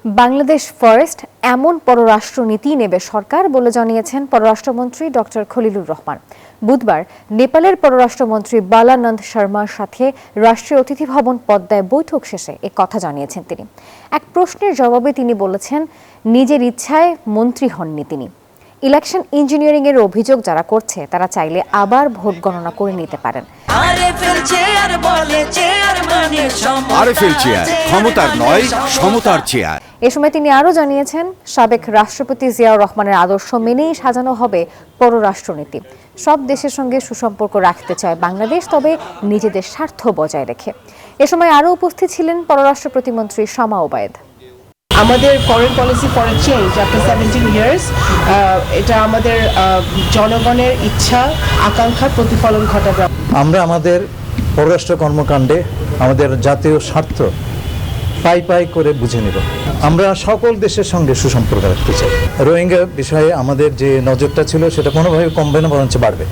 Bangladesh first এমন পররাষ্ট্রনীতি নেবে সরকার বলে জানিয়েছেন পররাষ্ট্রমন্ত্রী ডক্টর খলিলুর রহমান। বুধবার নেপালের পররাষ্ট্রমন্ত্রী বালানন্দ শর্মার সাথে রাষ্ট্রীয় অতিথি ভবন পদ্মায় বৈঠক শেষে এ কথা জানিয়েছেন তিনি। এক প্রশ্নের জবাবে তিনি বলেছেন, নিজের ইচ্ছায় মন্ত্রী হননি তিনি। ইলেকশন ইঞ্জিনিয়ারিং এর অভিযোগ যারা করছে তারা চাইলে আবার ভোট গণনা করে নিতে পারেন। ক্ষমতার নয়, সমতার চেয়ার। এ সময় তিনি আরও জানিয়েছেন, সাবেক রাষ্ট্রপতি জিয়াউর রহমানের আদর্শ মেনেই সাজানো হবে পররাষ্ট্রনীতি। সব দেশের সঙ্গে সুসম্পর্ক রাখতে চায় বাংলাদেশ, তবে নিজেদের স্বার্থ বজায় রেখে। এ সময় আরও উপস্থিত ছিলেন পররাষ্ট্র প্রতিমন্ত্রী শামা ওবায়েদ। আমাদের foreign policy for change after 17 years, এটা আমাদের জনগণের ইচ্ছা আকাঙ্ক্ষার প্রতিফলন ঘটাবে। আমরা আমাদের পররাষ্ট্র কর্মকাণ্ডে আমাদের জাতীয় স্বার্থ পাই পাই করে বুঝে নেব। আমরা সকল দেশের সঙ্গে সুসম্পর্ক রাখতে চাই। রোহিঙ্গা বিষয়ে আমাদের যে নজরটা ছিল সেটা কোনোভাবে কমবে না, বরঞ্চ বাড়বে।